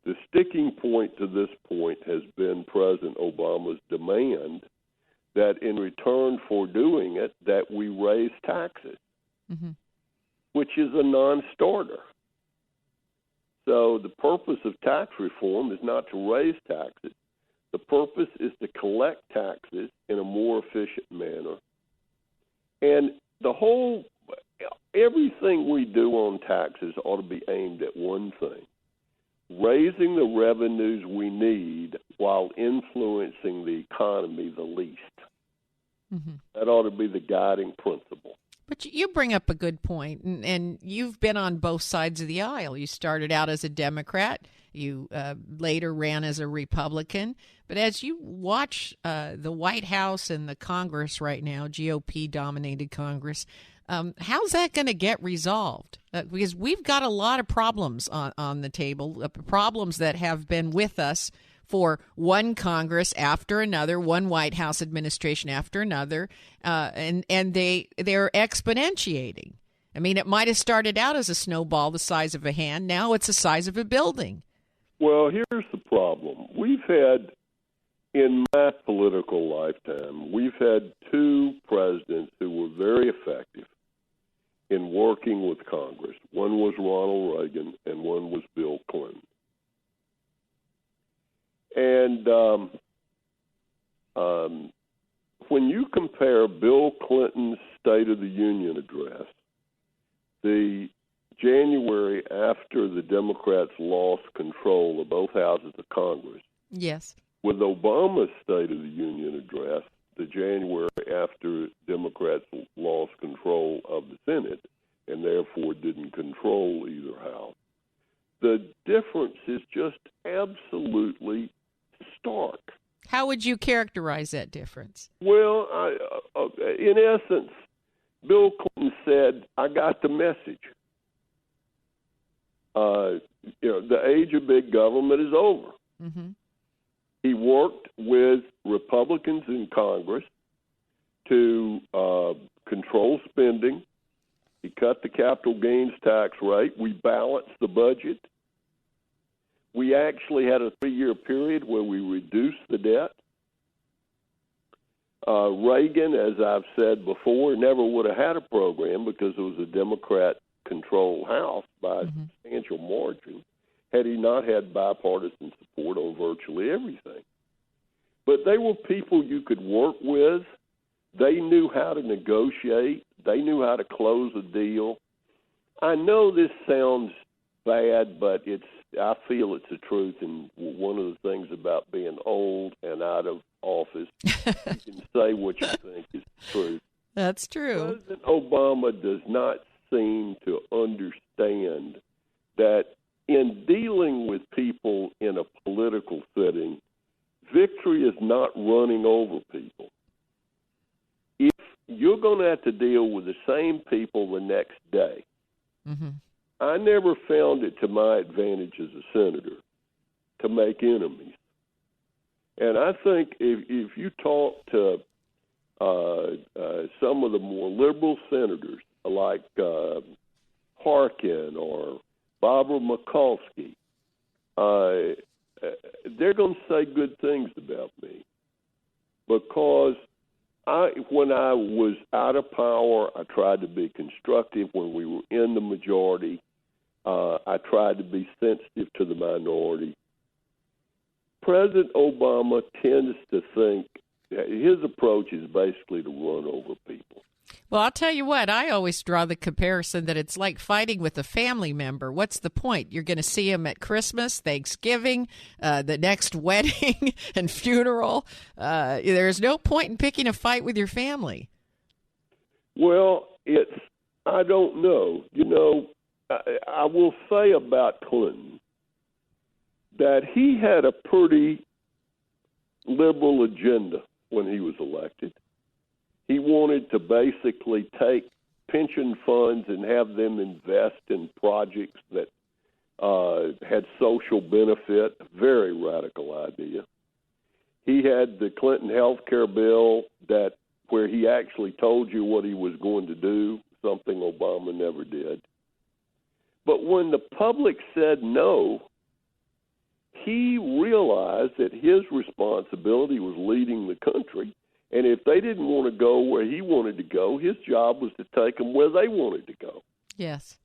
The sticking point to this point has been President Obama's demand that in return for doing it, that we raise taxes, which is a non-starter. So the purpose of tax reform is not to raise taxes. The purpose is to collect taxes in a more efficient manner. And everything we do on taxes ought to be aimed at one thing: raising the revenues we need while influencing the economy the least. That ought to be the guiding principle. But you bring up a good point, and you've been on both sides of the aisle. You started out as a Democrat. You later ran as a Republican. But as you watch the White House and the Congress right now, GOP-dominated Congress, how's that going to get resolved? Because we've got a lot of problems on the table, problems that have been with us for one Congress after another, one White House administration after another, and they're exponentiating. I mean, it might have started out as a snowball the size of a hand. Now it's the size of a building. Well, here's the problem. We've had, in my political lifetime, we've had two presidents who were very effective in working with Congress. One was Ronald Reagan, and one was Bill Clinton. And when you compare Bill Clinton's State of the Union address, the January after the Democrats lost control of both houses of Congress, yes, with Obama's State of the Union address, the January after Democrats lost control of the Senate and therefore didn't control either house, the difference is just absolutely stark. How would you characterize that difference? Well, in essence, Bill Clinton said, I got the message. The age of big government is over. He worked with Republicans in Congress to control spending. He cut the capital gains tax rate. We balanced the budget. We actually had a 3-year period where we reduced the debt. Reagan, as I've said before, never would have had a program because it was a Democrat-controlled House by a substantial margin had he not had bipartisan support on virtually everything. But they were people you could work with. They knew how to negotiate. They knew how to close a deal. I know this sounds bad, but I feel it's the truth, and one of the things about being old and out of office, you can say what you think is true. That's true. President Obama does not seem to understand that in dealing with people in a political setting, victory is not running over people. If you're going to have to deal with the same people the next day, I never found it to my advantage as a senator to make enemies. And I think if you talk to some of the more liberal senators like Harkin or Barbara Mikulski, they're going to say good things about me because when I was out of power, I tried to be constructive. When we were in the majority, I tried to be sensitive to the minority. President Obama tends to think his approach is basically to run over people. Well, I'll tell you what, I always draw the comparison that it's like fighting with a family member. What's the point? You're going to see him at Christmas, Thanksgiving, the next wedding and funeral. There's no point in picking a fight with your family. Well, I don't know. I will say about Clinton that he had a pretty liberal agenda when he was elected. He wanted to basically take pension funds and have them invest in projects that had social benefit, a very radical idea. He had the Clinton health care bill where he actually told you what he was going to do, something Obama never did. But when the public said no, he realized that his responsibility was leading the country, And if they didn't want to go where he wanted to go, his job was to take them where they wanted to go. Yes.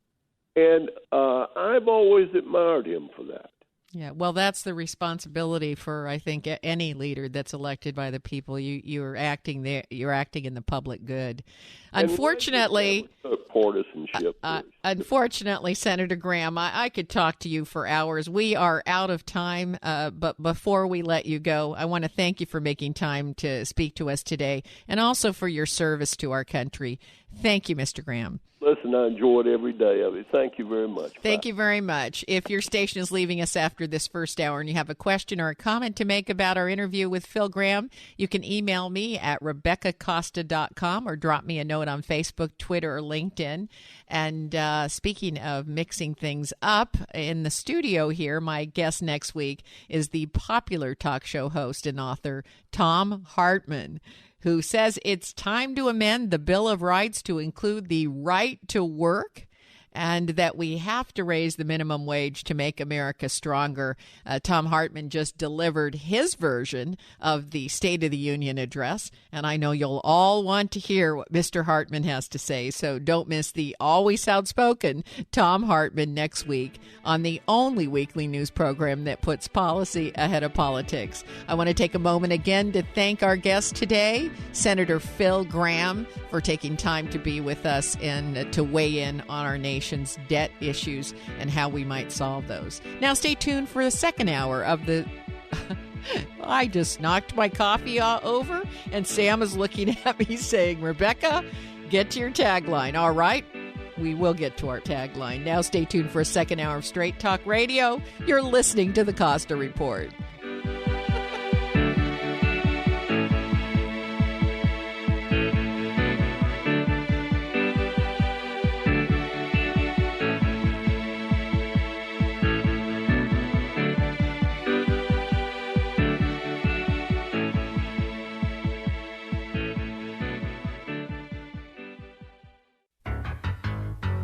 And I've always admired him for that. Yeah, well, that's the responsibility for, I think, any leader that's elected by the people. You're acting there. You're acting in the public good. Unfortunately, partisanship. Unfortunately, Senator Gramm, I could talk to you for hours. We are out of time, but before we let you go, I want to thank you for making time to speak to us today, and also for your service to our country. Thank you, Mr. Gramm. Listen, I enjoyed every day of it. Thank you very much. Thank you very much. If your station is leaving us after this first hour and you have a question or a comment to make about our interview with Phil Gramm, you can email me at RebeccaCosta.com or drop me a note on Facebook, Twitter, or LinkedIn. And speaking of mixing things up, in the studio here, my guest next week is the popular talk show host and author Thom Hartmann, who says it's time to amend the Bill of Rights to include the right to work, and that we have to raise the minimum wage to make America stronger. Thom Hartmann just delivered his version of the State of the Union address, and I know you'll all want to hear what Mr. Hartmann has to say, so don't miss the always outspoken Thom Hartmann next week on the only weekly news program that puts policy ahead of politics. I want to take a moment again to thank our guest today, Senator Phil Gramm, for taking time to be with us and to weigh in on our nation's debt issues and how we might solve those. Now stay tuned for the second hour of the... I just knocked my coffee over, and Sam is looking at me saying, Rebecca, get to your tagline. All right, we will get to our tagline. Now stay tuned for a second hour of Straight Talk Radio. You're listening to the Costa Report.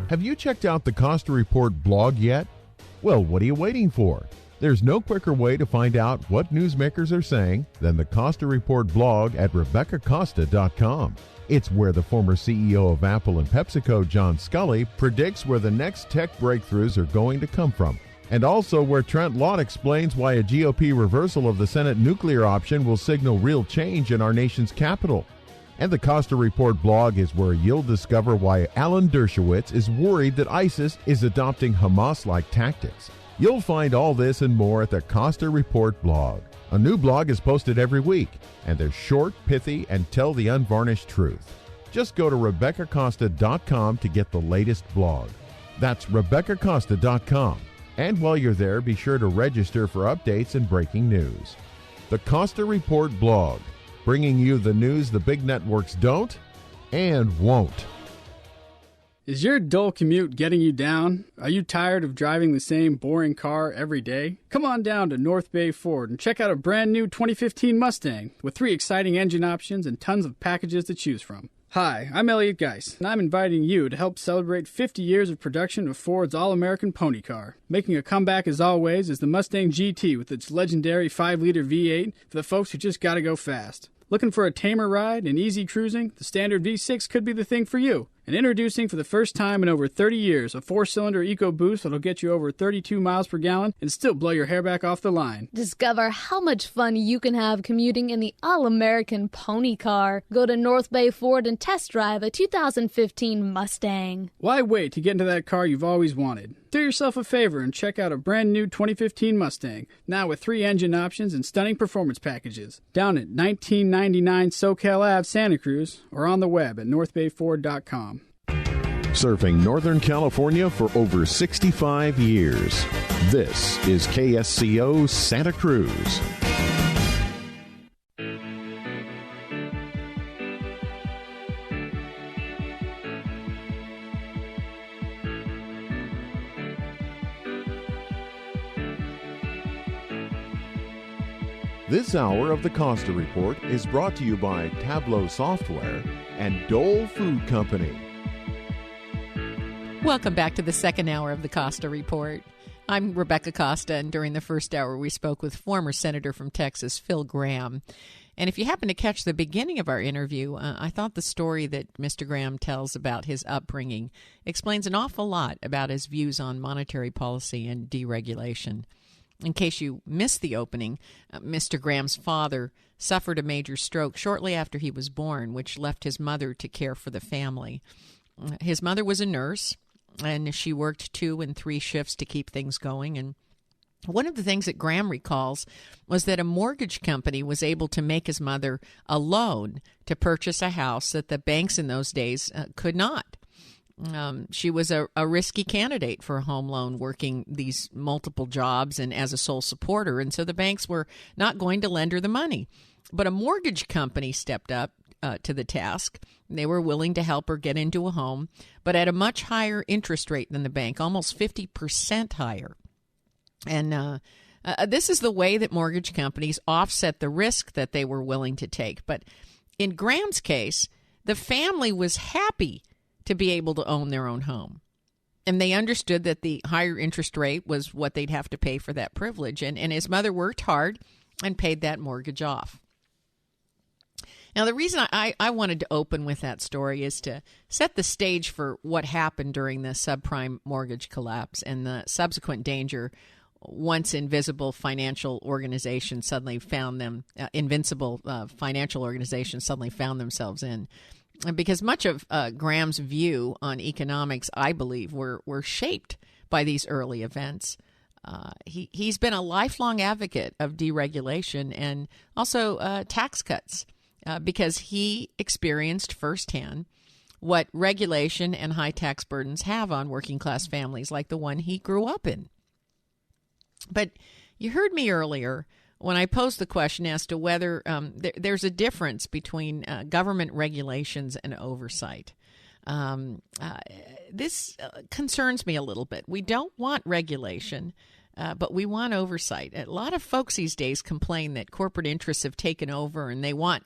Have you checked out the Costa Report blog yet? Well, what are you waiting for? There's no quicker way to find out what newsmakers are saying than the Costa Report blog at RebeccaCosta.com. It's where the former CEO of Apple and PepsiCo, John Scully, predicts where the next tech breakthroughs are going to come from. And also where Trent Lott explains why a GOP reversal of the Senate nuclear option will signal real change in our nation's capital. And the Costa Report blog is where you'll discover why Alan Dershowitz is worried that ISIS is adopting Hamas-like tactics. You'll find all this and more at the Costa Report blog. A new blog is posted every week, and they're short, pithy, and tell the unvarnished truth. Just go to RebeccaCosta.com to get the latest blog. That's RebeccaCosta.com. And while you're there, be sure to register for updates and breaking news. The Costa Report blog, bringing you the news the big networks don't and won't. Is your dull commute getting you down? Are you tired of driving the same boring car every day? Come on down to North Bay Ford and check out a brand new 2015 Mustang with 3 exciting engine options and tons of packages to choose from. Hi, I'm Elliot Geis, and I'm inviting you to help celebrate 50 years of production of Ford's all-American pony car. Making a comeback as always is the Mustang GT with its legendary 5-liter V8 for the folks who just gotta go fast. Looking for a tamer ride and easy cruising? The standard V6 could be the thing for you. And introducing for the first time in over 30 years, a 4-cylinder EcoBoost that'll get you over 32 miles per gallon and still blow your hair back off the line. Discover how much fun you can have commuting in the all-American pony car. Go to North Bay Ford and test drive a 2015 Mustang. Why wait to get into that car you've always wanted? Do yourself a favor and check out a brand new 2015 Mustang, now with 3 engine options and stunning performance packages. Down at 1999 SoCal Ave, Santa Cruz, or on the web at northbayford.com. Serving Northern California for over 65 years. This is KSCO Santa Cruz. This hour of the Costa Report is brought to you by Tableau Software and Dole Food Company. Welcome back to the second hour of the Costa Report. I'm Rebecca Costa, and during the first hour we spoke with former Senator from Texas, Phil Gramm. And if you happen to catch the beginning of our interview, I thought the story that Mr. Gramm tells about his upbringing explains an awful lot about his views on monetary policy and deregulation. In case you missed the opening, Mr. Gramm's father suffered a major stroke shortly after he was born, which left his mother to care for the family. His mother was a nurse, and she worked 2 and 3 shifts to keep things going. And one of the things that Gramm recalls was that a mortgage company was able to make his mother a loan to purchase a house that the banks in those days could not. She was a risky candidate for a home loan, working these multiple jobs and as a sole supporter, and so the banks were not going to lend her the money. But a mortgage company stepped up to the task. They were willing to help her get into a home, but at a much higher interest rate than the bank, almost 50% higher. And this is the way that mortgage companies offset the risk that they were willing to take. But in Gramm's case, the family was happy to be able to own their own home. And they understood that the higher interest rate was what they'd have to pay for that privilege. And his mother worked hard and paid that mortgage off. Now, the reason I wanted to open with that story is to set the stage for what happened during the subprime mortgage collapse and the subsequent danger once invisible financial organizations suddenly found them, invincible financial organizations suddenly found themselves in. Because much of Gramm's view on economics, I believe, were shaped by these early events. He's been a lifelong advocate of deregulation and also tax cuts. Because he experienced firsthand what regulation and high tax burdens have on working class families like the one he grew up in. But you heard me earlier when I posed the question as to whether there's a difference between government regulations and oversight. This concerns me a little bit. We don't want regulation, but we want oversight. A lot of folks these days complain that corporate interests have taken over and they want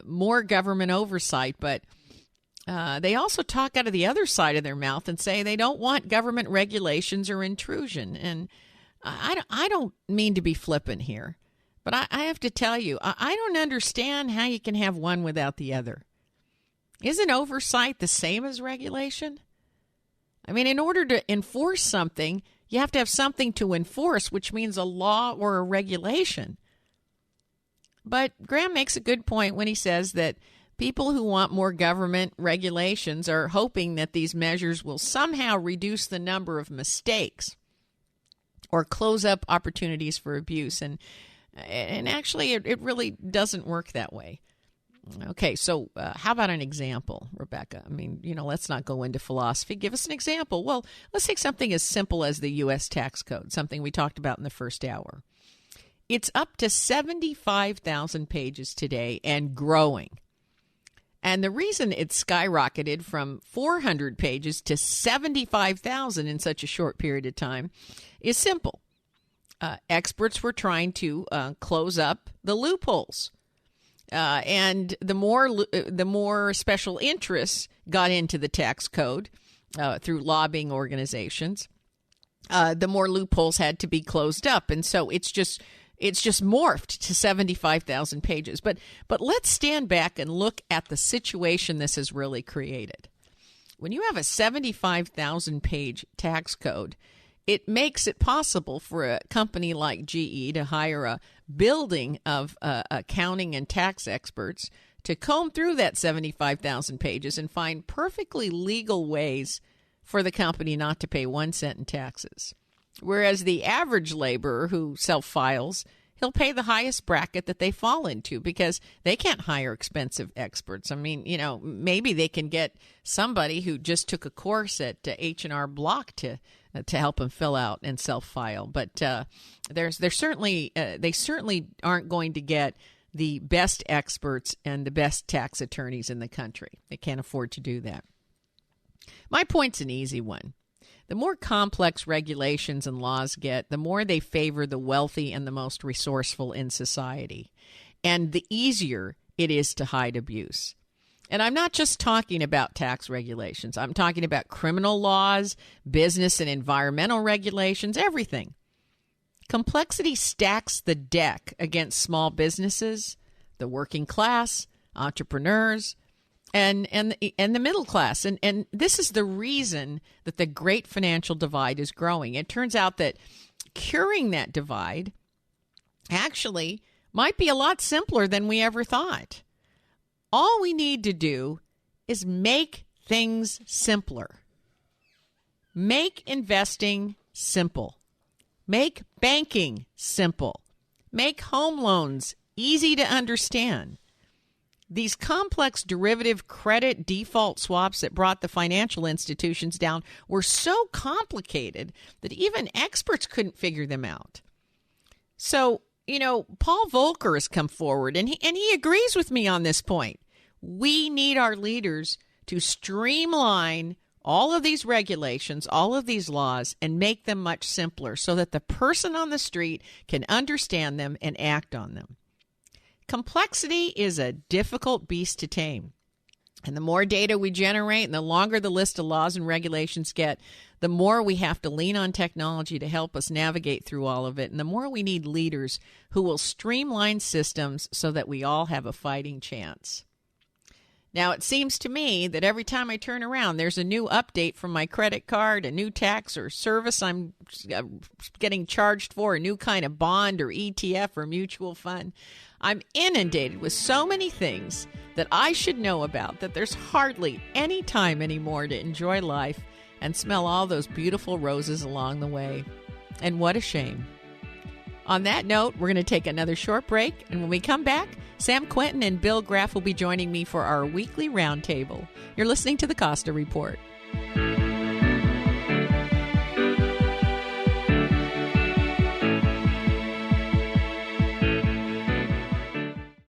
more government oversight, but they also talk out of the other side of their mouth and say they don't want government regulations or intrusion. And I don't mean to be flippant here, but I have to tell you, I don't understand how you can have one without the other. Isn't oversight the same as regulation? I mean, in order to enforce something, you have to have something to enforce, which means a law or a regulation. But Gramm makes a good point when he says that people who want more government regulations are hoping that these measures will somehow reduce the number of mistakes or close up opportunities for abuse. And actually, it really doesn't work that way. Okay, so how about an example, Rebecca? I mean, let's not go into philosophy. Give us an example. Well, let's take something as simple as the U.S. tax code, something we talked about in the first hour. It's up to 75,000 pages today and growing. And the reason it skyrocketed from 400 pages to 75,000 in such a short period of time is simple. Experts were trying to close up the loopholes. And the more special interests got into the tax code through lobbying organizations, the more loopholes had to be closed up. And so it's just morphed to 75,000 pages. But let's stand back and look at the situation this has really created. When you have a 75,000-page tax code, it makes it possible for a company like GE to hire a building of accounting and tax experts to comb through that 75,000 pages and find perfectly legal ways for the company not to pay 1 cent in taxes. Whereas the average laborer who self-files, he'll pay the highest bracket that they fall into because they can't hire expensive experts. I mean, maybe they can get somebody who just took a course at H&R Block to help them fill out and self-file. But they certainly aren't going to get the best experts and the best tax attorneys in the country. They can't afford to do that. My point's an easy one. The more complex regulations and laws get, the more they favor the wealthy and the most resourceful in society, and the easier it is to hide abuse. And I'm not just talking about tax regulations. I'm talking about criminal laws, business and environmental regulations, everything. Complexity stacks the deck against small businesses, the working class, entrepreneurs, and the middle class. And this is the reason that the great financial divide is growing. It turns out that curing that divide actually might be a lot simpler than we ever thought. All we need to do is make things simpler. Make investing simple. Make banking simple. Make home loans easy to understand. These complex derivative credit default swaps that brought the financial institutions down were so complicated that even experts couldn't figure them out. So, Paul Volcker has come forward, and he agrees with me on this point. We need our leaders to streamline all of these regulations, all of these laws, and make them much simpler so that the person on the street can understand them and act on them. Complexity is a difficult beast to tame. And the more data we generate and the longer the list of laws and regulations get, the more we have to lean on technology to help us navigate through all of it. And the more we need leaders who will streamline systems so that we all have a fighting chance. Now, it seems to me that every time I turn around, there's a new update from my credit card, a new tax or service I'm getting charged for, a new kind of bond or ETF or mutual fund. I'm inundated with so many things that I should know about that there's hardly any time anymore to enjoy life and smell all those beautiful roses along the way. And what a shame. On that note, we're going to take another short break, and when we come back, Sam Quentin and Bill Graff will be joining me for our weekly roundtable. You're listening to the Costa Report.